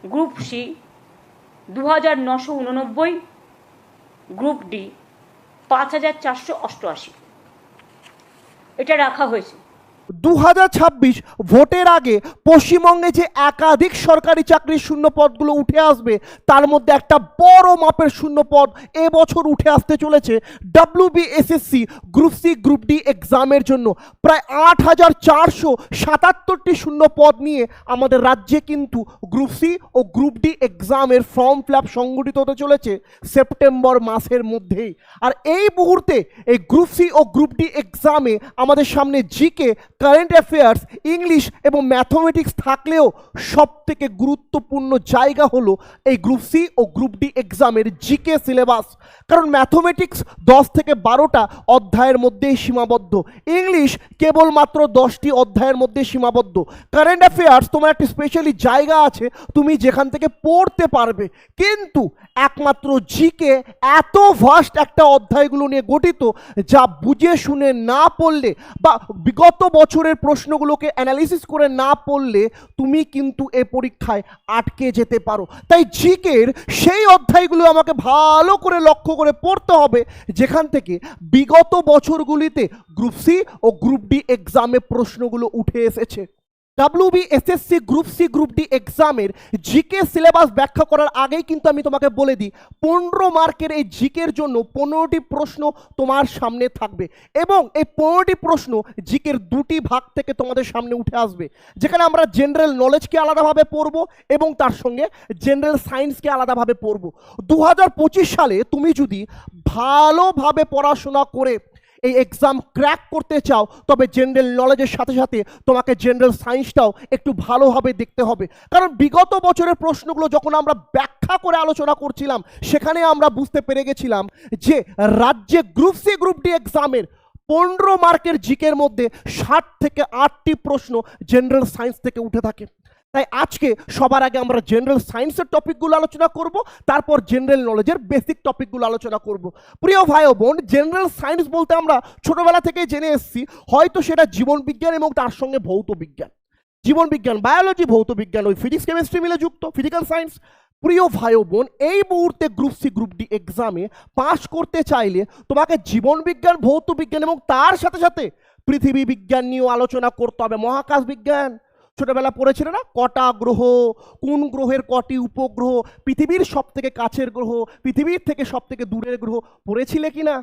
Group C 2989, group D 5488, এটা রাখা হয়েছে। 2026 ভোটের আগে পশ্চিমবঙ্গে যে একাধিক সরকারি চাকরির শূন্য পদগুলো উঠে আসবে, তার মধ্যে একটা বড় মাপের শূন্য পদ এবছর উঠে আসতে চলেছে WBSSC group C group D এক্সামের জন্য। প্রায় 8477টি শূন্য পদ নিয়ে আমাদের রাজ্যে কিন্তু গ্রুপ সি ও গ্রুপ ডি এক্সামের ফর্ম ফিল আপ সংগঠিত হতে চলেছে সেপ্টেম্বর মাসের মধ্যেই। আর এই মুহূর্তে এই গ্রুপ সি ও গ্রুপ ডি এক্সামে আমাদের সামনে জিকে, কারেন্ট অ্যাফেয়ার্স, ইংলিশ এবং ম্যাথমেটিক্স থাকলেও সব থেকে গুরুত্বপূর্ণ জায়গা হলো এই গ্রুপ সি ও গ্রুপ ডি এক্সামের জিকে সিলেবাস। কারণ ম্যাথমেটিক্স 10 থেকে 12টা অধ্যায়ের মধ্যেই সীমাবদ্ধ, ইংলিশ কেবলমাত্র 10টি অধ্যায়ের মধ্যে সীমাবদ্ধ, কারেন্ট অ্যাফেয়ার্স তোমার একটা স্পেশালি জায়গা আছে তুমি যেখান থেকে পড়তে পারবে, কিন্তু একমাত্র জিকে এত ভাস্ট একটা অধ্যায়গুলো নিয়ে গঠিত যা বুঝে শুনে না পড়লে বা বিগত বছরের প্রশ্নগুলোকে অ্যানালিসিস করে না পড়লে তুমি কিন্তু এ পরীক্ষায় আটকে যেতে পারো। তাই জিকের সেই অধ্যায়গুলো আমাকে ভালো করে লক্ষ্য করে পড়তে হবে যেখান থেকে বিগত বছরগুলিতে গ্রুপ সি ও গ্রুপ ডি এক্সামে প্রশ্নগুলো উঠে এসেছে। WBSSC group C group D এক্সামের জিকে সিলেবাস ব্যাখ্যা করার আগেই কিন্তু আমি তোমাকে বলে দিই 15 মার্কের এই জিকের জন্য 15টি প্রশ্ন তোমার সামনে থাকবে এবং এই 15টি প্রশ্ন জিকের দুটি ভাগ থেকে তোমাদের সামনে উঠে আসবে, যেখানে আমরা জেনারেল নলেজকে আলাদাভাবে পড়ব এবং তার সঙ্গে জেনারেল সায়েন্সকে আলাদাভাবে পড়ব। 2025 সালে তুমি যদি ভালোভাবে পড়াশোনা করে এই এক্সাম ক্র্যাক করতে চাও তবে জেনারেল নলেজের সাথে সাথে তোমাকে জেনারেল সায়েন্সটাও একটু ভালোভাবে দেখতে হবে। কারণ বিগত বছরের প্রশ্নগুলো যখন আমরা ব্যাখ্যা করে আলোচনা করছিলাম সেখানে আমরা বুঝতে পেরে গেছিলাম যে রাজ্যে গ্রুপ সি গ্রুপ ডি এক্সামের 15 মার্কের জিকের মধ্যে 60 থেকে 8টি প্রশ্ন জেনারেল সায়েন্স থেকে উঠে থাকে। তাই আজকে সবার আগে আমরা জেনারেল সায়েন্সের টপিকগুলো আলোচনা করব, তারপর জেনারেল নলেজের বেসিক টপিকগুলো আলোচনা করব। প্রিয় ভাই ও বোন, জেনারেল সায়েন্স বলতে আমরা ছোটবেলা থেকেই জেনে এসেছি হয়তো সেটা জীবন বিজ্ঞান এবং তার সঙ্গে ভৌত বিজ্ঞান, জীবন বিজ্ঞান বায়োলজি, ভৌত বিজ্ঞান ওই ফিজিক্স কেমিস্ট্রি মিলে যুক্ত ফিজিক্যাল সায়েন্স। প্রিয় ভাই ও বোন, এই মুহূর্তে গ্রুপ সি গ্রুপ ডি এক্সামে পাস করতে চাইলে তোমাকে জীবন বিজ্ঞান, ভৌত বিজ্ঞান এবং তার সাথে সাথে পৃথিবী বিজ্ঞান নিয়েও আলোচনা করতে হবে। মহাকাশ বিজ্ঞান ছোটবেলা পড়েছিল না, কটা গ্রহ, কোন গ্রহের কটি উপগ্রহ, পৃথিবীর সব থেকে কাছের গ্রহ, পৃথিবীর থেকে সব থেকে দূরের গ্রহ পড়েছিলে কিনা?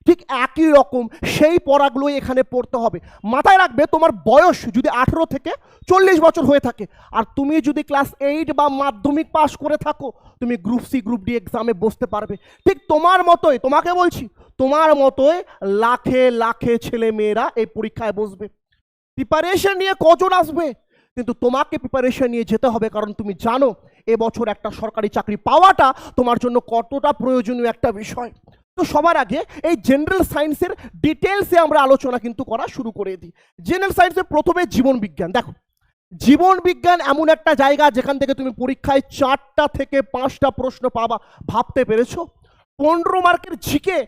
ঠিক একই রকম সেই পড়াগুলোই এখানে পড়তে হবে। মাথায় রাখবে তোমার বয়স যদি 18 থেকে 40 বছর হয়ে থাকে আর তুমি যদি ক্লাস 8 বা মাধ্যমিক পাস করে থাকো তুমি গ্রুপ সি গ্রুপ ডি এক্সামে বসতে পারবে। ঠিক তোমার মতোই, তোমাকে বলছি, তোমার মতোই লাখে লাখে ছেলে মেয়েরা এই পরীক্ষায় বসবে। প্রিপারেশন নিয়ে কজন আসবে, কিন্তু তোমাকে প্রিপারেশন নিয়ে যেতে হবে, কারণ তুমি জানো এবছর একটা সরকারি চাকরি পাওয়াটা তোমার জন্য কতটা প্রয়োজনীয় একটা বিষয়। তো সবার আগে এই জেনারেল সায়েন্সের ডিটেলসে আমরা আলোচনা কিন্তু করা শুরু করে দিই। জেনারেল সায়েন্সের প্রথমে জীবন বিজ্ঞান। দেখো, জীবন বিজ্ঞান এমন একটা জায়গা যেখান থেকে তুমি পরীক্ষায় 4টা থেকে 5টা প্রশ্ন পাবা। ভাবতে পেরেছো? 15 মার্কের জিকে,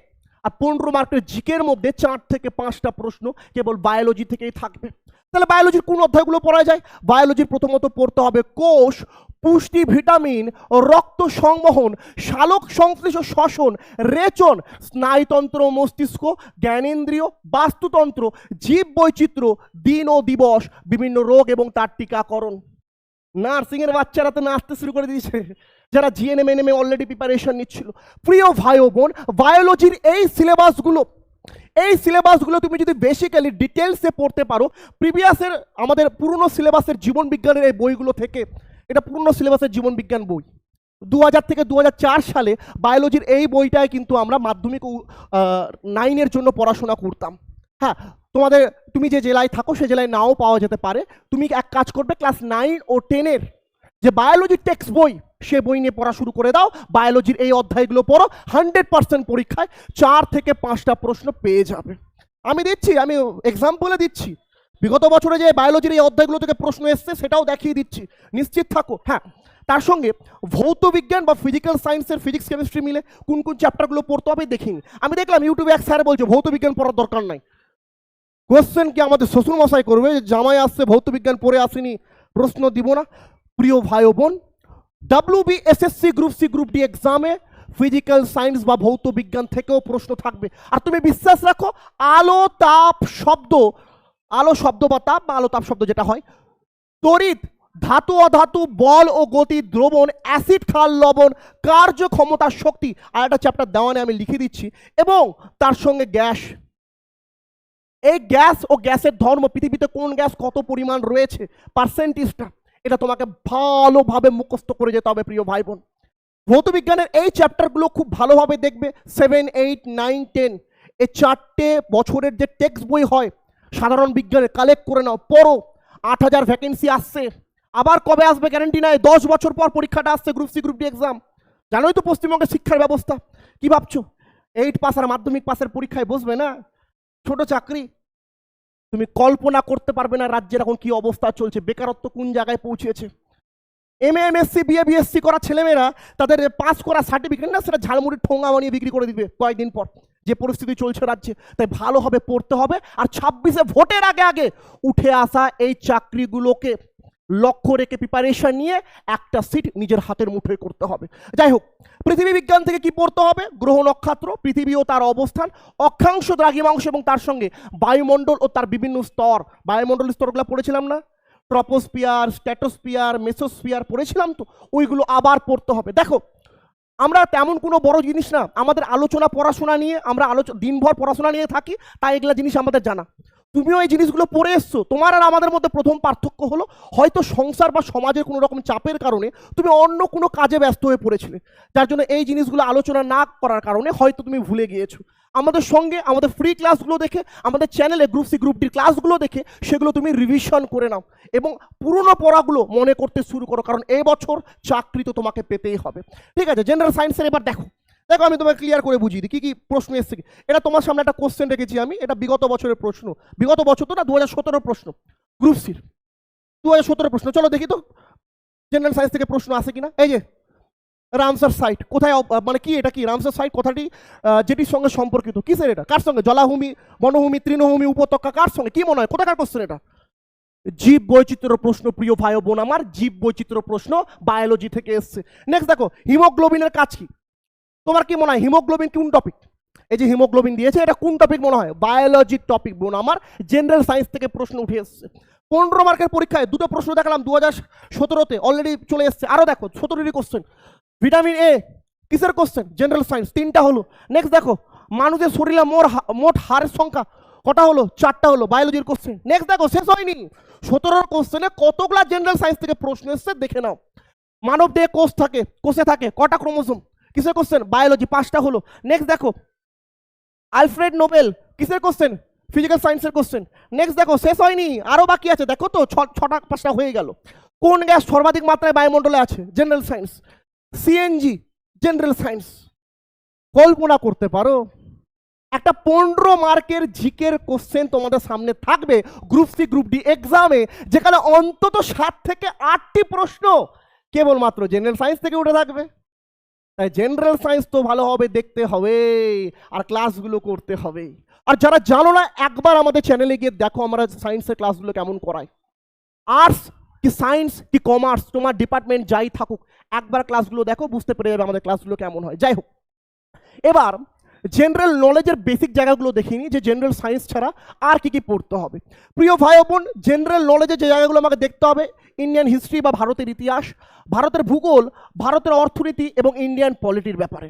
আর 15 মার্কের জিকের মধ্যে 4 থেকে 5টা প্রশ্ন কেবল বায়োলজি থেকেই থাকবে। তাহলে বায়োলজির কোন অধ্যায়গুলো পড়া যায়? বায়োলজির প্রথমত পড়তে হবে কোষ, পুষ্টি, ভিটামিন, রক্ত সংবহন, সালোক সংশ্লেষ শ্বসন, রেচন, স্নায়ুতন্ত্র, মস্তিষ্ক, জ্ঞানেন্দ্রিয়, বাস্তুতন্ত্র, জীব বৈচিত্র্য, দিন ও দিবস, বিভিন্ন রোগ এবং তার টিকাকরণ। নার্সিংয়ের বাচ্চারা তো নাচতে শুরু করে দিয়েছে, যারা জিএনএম এনএমে অলরেডি প্রিপারেশন নিচ্ছিল। প্রিয় ভাই ও বোন, বায়োলজির এই সিলেবাসগুলো তুমি যদি বেসিক্যালি ডিটেলসে পড়তে পারো, প্রিভিয়াসের আমাদের পুরনো সিলেবাসের জীবন বিজ্ঞানের এই বইগুলো থেকে, এটা পুরনো সিলেবাসের জীবন বিজ্ঞান বই 2000 থেকে 2004 সালে বায়োলজির এই বইটায় কিন্তু আমরা মাধ্যমিক 9-এর জন্য পড়াশোনা করতাম। হ্যাঁ, তুমি যে জেলায় থাকো সে জেলায় নাও পাওয়া যেতে পারে। তুমি এক কাজ করবে, ক্লাস 9 ও 10-এর যে বায়োলজির টেক্সট বই সে বই নিয়ে পড়া শুরু করে দাও। বায়োলজির এই অধ্যায়গুলো পড়ো, 100% পরীক্ষায় 4 থেকে 5টা প্রশ্ন পেয়ে যাবে। আমি এক্সাম্পলে দিচ্ছি, বিগত বছরে যে বায়োলজির এই অধ্যায়গুলো থেকে প্রশ্ন এসছে সেটাও দেখিয়ে দিচ্ছি, নিশ্চিত থাকো। হ্যাঁ, তার সঙ্গে ভৌত বিজ্ঞান বা ফিজিক্যাল সায়েন্সের ফিজিক্স কেমিস্ট্রি মিলে কোন কোন চ্যাপ্টারগুলো পড়তে হবে দেখিনি। আমি দেখলাম ইউটিউবে এক স্যার বলছে ভৌত বিজ্ঞান পড়ার দরকার নাই। কোয়েশ্চেন কি আমাদের শ্বশুরমশাই করবে? জামাই আসছে ভৌত বিজ্ঞান পড়ে আসেনি, প্রশ্ন দিব না? প্রিয় ভাই ও বোন, WBSSC group C group D এক্সামে ফিজিক্যাল সায়েন্স বা ভৌত বিজ্ঞান থেকেও প্রশ্ন থাকবে। আর তুমি বিশ্বাস রাখো, আলো তাপ শব্দ, আলো শব্দ বা তাপ বা আলো তাপ শব্দ যেটা হয়, তড়িৎ, ধাতু অধাতু, বল ও গতি, দ্রবণ, অ্যাসিড ক্ষার লবণ, কার্য ক্ষমতা, শক্তি, আর একটা চ্যাপ্টার দেওয়ানে আমি লিখে দিচ্ছি, এবং তার সঙ্গে গ্যাস। এই গ্যাস ও গ্যাসের ধর্ম, পৃথিবীতে কোন গ্যাস কত পরিমাণ রয়েছে, পার্সেন্টেজটা, এটা তোমাকে ভালোভাবে মুখস্থ করে যেতে হবে প্রিয় ভাই বোন। ভৌতবিজ্ঞানের এই চ্যাপ্টারগুলো খুব ভালোভাবে দেখবে। 7, 8, 9, 10 এই 4টে বছরের যে টেক্সট বই হয় সাধারণ বিজ্ঞানের, কালেক্ট করে নাও, পড়ো। 8,000 ভ্যাকেন্সি আসছে, আবার কবে আসবে গ্যারান্টি নাই। 10 বছর পর পরীক্ষাটা আসছে, group C group D exam. জানোই তো পশ্চিমবঙ্গের শিক্ষার ব্যবস্থা, কি ভাবছো 8 পাস আর মাধ্যমিক পাসের পরীক্ষায় বসবে না, ছোট চাকরি। তুমি কল্পনা করতে পারবে না রাজ্যের এখন কি অবস্থা চলছে, বেকারত্ব কোন জায়গায় পৌঁছেছে। MA MSc BA BSc করা ছেলেমেয়েরা তাদের পাস করা সার্টিফিকেট না, সেটা ঝালমুড়ির ঠোঙা বানিয়ে বিক্রি করে দিবে কয়েকদিন পর, যে পরিস্থিতি চলছে রাজ্যে। তাই ভালোভাবে পড়তে হবে, আর 26-এ ভোটের আগে আগে উঠে আসা এই চাকরিগুলোকে লক্ষ্য রেখে প্রিপারেশন নিয়ে একটা সিট নিজের হাতের মুঠোয় করতে হবে। যাই হোক, পৃথিবী বিজ্ঞান থেকে কি পড়তে হবে? গ্রহ নক্ষত্র, পৃথিবী ও তার অবস্থান, অক্ষাংশ, দ্রাঘিমাংশ এবং তার সঙ্গে বায়ুমণ্ডল ও তার বিভিন্ন স্তর। বায়ুমণ্ডল স্তরগুলো পড়েছিলাম না, ট্রপোস্ফিয়ার, স্ট্র্যাটোস্ফিয়ার, মেসোস্ফিয়ার পড়েছিলাম তো, ওইগুলো আবার পড়তে হবে। দেখো, আমরা তেমন কোনো বড় জিনিস না, আমাদের আলোচনা পড়াশোনা নিয়ে, আমরা দিনভর পড়াশোনা নিয়ে থাকি, তাই এগুলো জিনিস আমাদের জানা। তুমিও এই জিনিসগুলো পড়ে এসছো, তোমার আর আমাদের মধ্যে প্রথম পার্থক্য হলো হয়তো সংসার বা সমাজের কোনো রকম চাপের কারণে তুমি অন্য কোনো কাজে ব্যস্ত হয়ে পড়েছিলে, যার জন্য এই জিনিসগুলো আলোচনা না করার কারণে হয়তো তুমি ভুলে গিয়েছো। আমাদের সঙ্গে আমাদের ফ্রি ক্লাসগুলো দেখে, আমাদের চ্যানেলে গ্রুপ সি গ্রুপ ডির ক্লাসগুলো দেখে সেগুলো তুমি রিভিশন করে নাও এবং পুরনো পড়াগুলো মনে করতে শুরু করো, কারণ এই বছর চাকরি তো তোমাকে পেতেই হবে। ঠিক আছে, জেনারেল সায়েন্সের এবার দেখো, আমি তোমাকে ক্লিয়ার করে বুঝিয়ে দিই কি প্রশ্ন এসছে। এটা তোমার সামনে একটা কোশ্চেন রেখেছি আমি, এটা বিগত বছরের প্রশ্ন, বিগত বছর তো না, 2017 প্রশ্ন, গ্রুপ সির 2017 প্রশ্ন। চলো দেখি তো জেনারেল সায়েন্স থেকে প্রশ্ন আসে কিনা। এই যে রামসার সাইট কোথায়, মানে কি এটা, কি রামসার সাইট কথাটি যেটির সঙ্গে সম্পর্কিত, কিসের এটা, কার সঙ্গে? জলাভূমি, বনভূমি, তৃণভূমি, উপত্যকা, কার সঙ্গে, কি মনে হয় কোথাকার কোশ্চেন এটা? জীব বৈচিত্র্য প্রশ্ন প্রিয় ভাই বোন আমার, জীব বৈচিত্র্য প্রশ্ন বায়োলজি থেকে এসছে। নেক্সট দেখো, হিমোগ্লোবিনের কাজ কি? তোমার কি মনে হয় হিমোগ্লোবিন কোন টপিক? এই যে হিমোগ্লোবিন দিয়েছে, এটা কোন টপিক মনে হয়? বায়োলজির টপিক বোন আমার, জেনারেল সায়েন্স থেকে প্রশ্ন উঠে এসছে। 15 মার্কের পরীক্ষায় দুটো প্রশ্ন দেখালাম 2017-তে, অলরেডি চলে এসছে। আরো দেখো 17-এরই কোশ্চেন। ভিটামিন এ কিসের কোশ্চেন? জেনারেল সায়েন্স, 3টা হলো। নেক্সট দেখো, মানুষের শরীরে মোট হাড়ের সংখ্যা কটা হলো? 4টা হলো, বায়োলজির কোশ্চেন। নেক্সট দেখো, শেষ হয়নি, 17 কোশ্চেনে কতগুলা জেনারেল সায়েন্স থেকে প্রশ্ন এসছে দেখে নাও। মানব দেহে কোষে থাকে কটা ক্রোমোসোম? কিসের কোশ্চেন? বায়োলজি, 5টা হলো। নেক্সট দেখো, আলফ্রেড নোবেল কিসের কোশ্চেন? ফিজিক্যাল সায়েন্সের কোশ্চেন। নেক্সট দেখো, শেষ হয়নি, আরো বাকি আছে, দেখো তো 5টা হয়ে গেল। কোন গ্যাস সর্বাধিক মাত্রায় বায়ুমণ্ডলে আছে? General science. CNG, general science. কল্পনা করতে পারো একটা 15 মার্কের জিকের কোশ্চেন তোমাদের সামনে থাকবে গ্রুপ সি গ্রুপ ডি এক্সামে, যেখানে অন্তত 7 থেকে 8টি প্রশ্ন কেবলমাত্র জেনারেল সায়েন্স থেকে উঠে থাকবে। তাই জেনারেল সায়েন্স তো ভালোভাবে দেখতে হবে আর ক্লাসগুলো করতে হবে। আর যারা জানো না, একবার আমাদের চ্যানেলে গিয়ে দেখো আমরা সায়েন্সের ক্লাসগুলো কেমন করাই। আর্টস কি সায়েন্স কি কমার্স, তোমার ডিপার্টমেন্ট যাই থাকুক, একবার ক্লাসগুলো দেখো, বুঝতে পেরে যাবে আমাদের ক্লাসগুলো কেমন হয়। যাই হোক, এবার জেনারেল নলেজের বেসিক জায়গাগুলো দেখিনি যে জেনারেল সায়েন্স ছাড়া আর কি কি পড়তে হবে। প্রিয় ভাই বোন, জেনারেল নলেজের যে জায়গাগুলো আমাকে দেখতে হবে, ইন্ডিয়ান হিস্ট্রি বা ভারতের ইতিহাস, ভারতের ভূগোল, ভারতের অর্থনীতি এবং ইন্ডিয়ান পলিটির ব্যাপারে।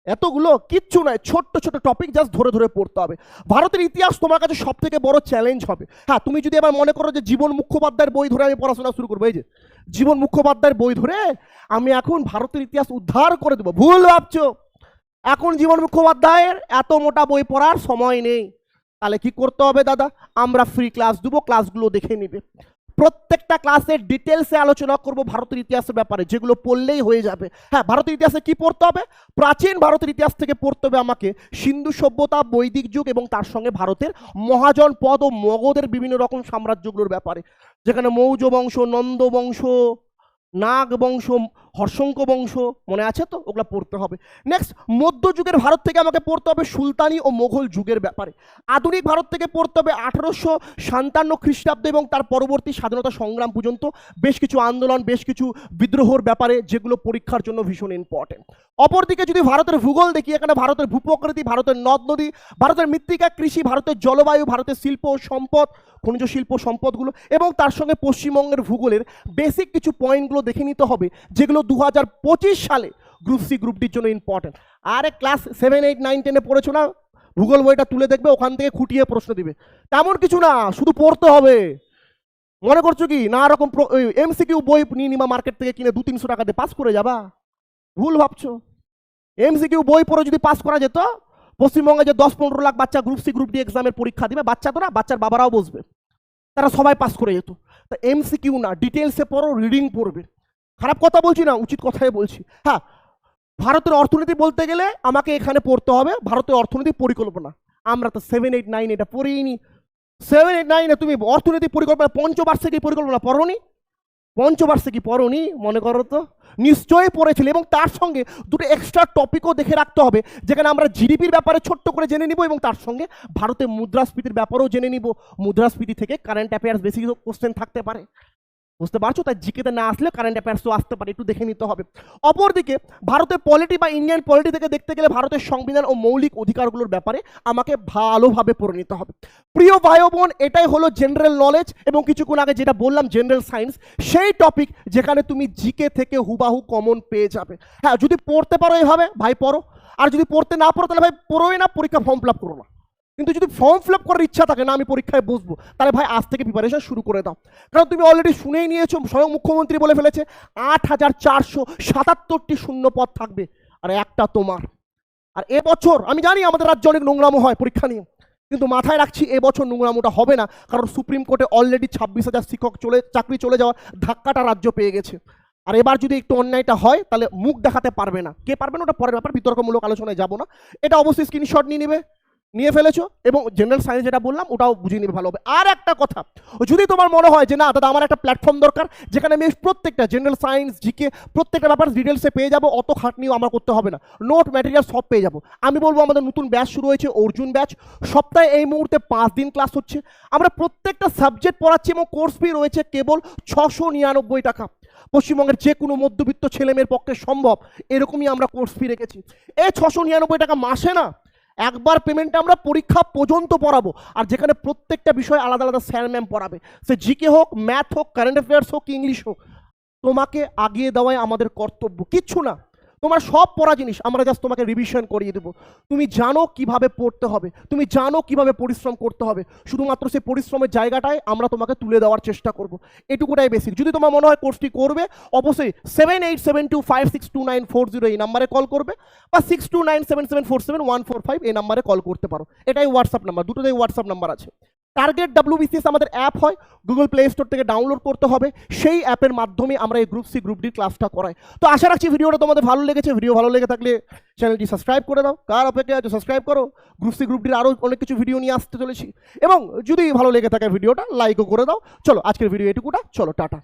এতগুলো কিচ্ছু নয়, ছোট্ট ছোট টপিক জাস্ট ধরে ধরে পড়তে হবে। ভারতের ইতিহাস তোমার কাছে সব থেকে বড় চ্যালেঞ্জ হবে। হ্যাঁ, তুমি যদি আবার মনে করো যে জীবন মুখোপাধ্যায়ের বই ধরে আমি পড়াশোনা শুরু করবো, এই যে জীবন মুখোপাধ্যায়ের বই ধরে আমি এখন ভারতের ইতিহাস উদ্ধার করে দেবো, ভুল ভাবছো। এখন জীবন মুখোপাধ্যায়ের এত মোটা বই পড়ার সময় নেই। তাহলে কি করতে হবে দাদা? আমরা ফ্রি ক্লাস দেবো, ক্লাসগুলো দেখে নিবে। প্রত্যেকটা ক্লাসে ডিটেলসে আলোচনা করব ভারতের ইতিহাসের ব্যাপারে, যেগুলো পড়লেই হয়ে যাবে। হ্যাঁ, ভারতের ইতিহাসে কি পড়তে হবে? প্রাচীন ভারতের ইতিহাস থেকে পড়তে হবে আমাকে সিন্ধু সভ্যতা, বৈদিক যুগ এবং তার সঙ্গে ভারতের মহাজন পদ ও মগধের বিভিন্ন রকম সাম্রাজ্যগুলোর ব্যাপারে, যেখানে মৌর্য বংশ, নন্দ বংশ, নাগ বংশ, হর্ষঙ্ক বংশ মনে আছে তো, ওগুলো পড়তে হবে। নেক্সট, মধ্যযুগের ভারত থেকে আমাকে পড়তে হবে সুলতানি ও মোগল যুগের ব্যাপারে। আধুনিক ভারত থেকে পড়তে হবে 1857 খ্রিস্টাব্দ এবং তার পরবর্তী স্বাধীনতা সংগ্রাম পর্যন্ত বেশ কিছু আন্দোলন, বেশ কিছু বিদ্রোহর ব্যাপারে, যেগুলো পরীক্ষার জন্য ভীষণ ইম্পর্টেন্ট। অপরদিকে যদি ভারতের ভূগোল দেখি, এখানে ভারতের ভূপ্রকৃতি, ভারতের নদ নদী, ভারতের মৃত্তিকা, কৃষি, ভারতের জলবায়ু, ভারতের শিল্প ও সম্পদ, খনিজ শিল্প সম্পদগুলো, এবং তার সঙ্গে পশ্চিমবঙ্গের ভূগোলের বেসিক কিছু পয়েন্টগুলো দেখে নিতে হবে, যেগুলো 2025 সালে গ্রুপ সি গ্রুপ ডির জন্য ইম্পর্টেন্ট। আরে ক্লাস 7, 8, 9, 10-এ পড়েছো না, ভূগোল বইটা তুলে দেখবে, ওখান থেকে খুঁটিয়ে প্রশ্ন দিবে। তেমন কিছু না, শুধু পড়তে হবে। মনে করছো কি না রকম এমসিকিউ বই নিয়ে নিবা মার্কেট থেকে কিনে 200-300 টাকা দিয়ে পাস করে যাবা? ভুল ভাবছো। এমসিকিউ বই পড়ে যদি পাস করা যেত, পশ্চিমবঙ্গে যে 10-15 লাখ বাচ্চা গ্রুপ সি গ্রুপ ডি এক্সামের পরীক্ষা দিবে, বাচ্চা তো না, বাচ্চার বাবারাও বসবে, তারা সবাই পাস করে যেত। তা এমসিকিউ না, ডিটেলসে পড়ো, রিডিং পড়বে। খারাপ কথা বলছি না, উচিত কথাই বলছি। হ্যাঁ, ভারতের অর্থনীতি বলতে গেলে আমাকে এখানে পড়তে হবে ভারতের অর্থনৈতিক পরিকল্পনা। আমরা তো 7, 8, 9 এটা পড়িনি। 7, 8, 9-এ তুমি অর্থনৈতিক পরিকল্পনা, পঞ্চবার্ষিকী পরিকল্পনা পড়োনি? পঞ্চবার্ষিকী পড়োনি? মনে করো তো নিশ্চয়ই পড়েছিলে। এবং তার সঙ্গে দুটো এক্সট্রা টপিকও দেখে রাখতে হবে, যেখানে আমরা জিডিপির ব্যাপারে ছোট্ট করে জেনে নিব, এবং তার সঙ্গে ভারতের মুদ্রাস্ফীতির ব্যাপারেও জেনে নিব। মুদ্রাস্ফীতি থেকে কারেন্ট অ্যাফেয়ার্স বেশি কোশ্চেন থাকতে পারে, বুঝতে পারছো? তাই জিকেতে না আসলে কারেন্ট অ্যাফেয়ার্সও আসতে পারে, একটু দেখে নিতে হবে। অপরদিকে ভারতের পলিটি বা ইন্ডিয়ান পলিটি থেকে দেখতে গেলে ভারতের সংবিধান ও মৌলিক অধিকারগুলোর ব্যাপারে আমাকে ভালোভাবে পড়ে নিতে হবে। প্রিয় ভাই বোন, এটাই হলো জেনারেল নলেজ, এবং কিছুক্ষণ আগে যেটা বললাম জেনারেল সায়েন্স, সেই টপিক যেখানে তুমি জিকে থেকে হুবাহু কমন পেয়ে যাবে। হ্যাঁ, যদি পড়তে পারো এভাবে ভাই পড়ো, আর যদি পড়তে না পারো তাহলে ভাই পড়োই না, পরীক্ষা ফর্ম ফিল আপ করো না। কিন্তু যদি ফর্ম ফিল আপ করার ইচ্ছা থাকে না আমি পরীক্ষায় বসবো, তাহলে ভাই আজ থেকে প্রিপারেশন শুরু করে দাও। কারণ তুমি অলরেডি শুনেই নিয়েছো, স্বয়ং মুখ্যমন্ত্রী বলে ফেলেছে 8,477টি শূন্য পদ থাকবে, আর একটা তোমার। আর এবছর আমি জানি আমাদের রাজ্যে অনেক নোংরামো হয় পরীক্ষা নিয়ে, কিন্তু মাথায় রাখছি এবছর নোংরামোটা হবে না, কারণ সুপ্রিম কোর্টে অলরেডি 26,000 শিক্ষক চাকরি চলে যাওয়ার ধাক্কাটা রাজ্য পেয়ে গেছে। আর এবার যদি একটু অন্যায়টা হয় তাহলে মুখ দেখাতে পারবে না। কে পারবে না ওটা পরের ব্যাপার, বিতর্কমূলক আলোচনায় যাব না। এটা অবশ্যই স্ক্রিনশট নিয়ে ফেলেছো, এবং জেনারেল সায়েন্স যেটা বললাম ওটাও বুঝিয়ে নিবে ভালো হবে। আর একটা কথা, যদি তোমার মনে হয় যে না দাদা আমার একটা প্ল্যাটফর্ম দরকার যেখানে আমি প্রত্যেকটা জেনারেল সায়েন্স, জিকে, প্রত্যেকটা ব্যাপার ডিটেলসে পেয়ে যাবো, অত খাটনিও আমার করতে হবে না, নোট ম্যাটেরিয়াল সব পেয়ে যাবো, আমি বলবো আমাদের নতুন ব্যাচ শুরু হয়েছে, অর্জুন ব্যাচ। সপ্তাহে এই মুহূর্তে 5 দিন ক্লাস হচ্ছে, আমরা প্রত্যেকটা সাবজেক্ট পড়াচ্ছি, এবং কোর্স ফি রয়েছে কেবল 699 টাকা। পশ্চিমবঙ্গের যে কোনো মধ্যবিত্ত ছেলেমেয়ের পক্ষে সম্ভব এরকমই আমরা কোর্স ফি রেখেছি। এই 699 টাকা মাসে না, একবার পেমেন্টে আমরা পরীক্ষা পর্যন্ত পড়াবো, আর যেখানে প্রত্যেকটা বিষয় আলাদা আলাদা স্যার ম্যাম পড়াবে, সে জিকে হোক, ম্যাথ হোক, কারেন্ট অ্যাফেয়ার্স হোক, ইংলিশ হোক। তোমাকে আগিয়ে দেওয়াই আমাদের কর্তব্য, কিচ্ছু না। তোমার সব পড়া জিনিস আমরা জাস্ট তোমাকে রিভিশন করিয়ে দেবো। তুমি জানো কিভাবে পড়তে হবে, তুমি জানো কিভাবে পরিশ্রম করতে হবে, শুধুমাত্র সেই পরিশ্রমের জায়গাটায় আমরা তোমাকে তুলে দেওয়ার চেষ্টা করব। এটুকুটাই বেসিক। যদি তোমার মনে হয় কোর্সটি করবে, অবশ্যই 7872562940 এই নাম্বারে কল করবে, বা 6297747145 এই নাম্বারে কল করতে পারো। এটাই হোয়াটসঅ্যাপ নাম্বার, দুটোতেই হোয়াটসঅ্যাপ নাম্বার আছে। টার্গেট WBCS আমাদের অ্যাপ হয়, গুগল প্লে স্টোর থেকে ডাউনলোড করতে হবে, সেই অ্যাপের মাধ্যমে আমরা এই গ্রুপ সি গ্রুপ ডি ক্লাসটা করাই। তো আশা রাখছি ভিডিওটা তোমাদের ভালো লেগেছে। ভিডিও ভালো লেগে থাকলে চ্যানেলটি সাবস্ক্রাইব করে দাও, কার অপেক্ষা আছে সাবস্ক্রাইব করো। গ্রুপ সি গ্রুপ ডির আরও অনেক কিছু ভিডিও নিয়ে আসতে চলেছি, এবং যদি ভালো লেগে থাকে ভিডিওটা লাইকও করে দাও। চলো আজকের ভিডিও এটুকুটা, চলো টাটা।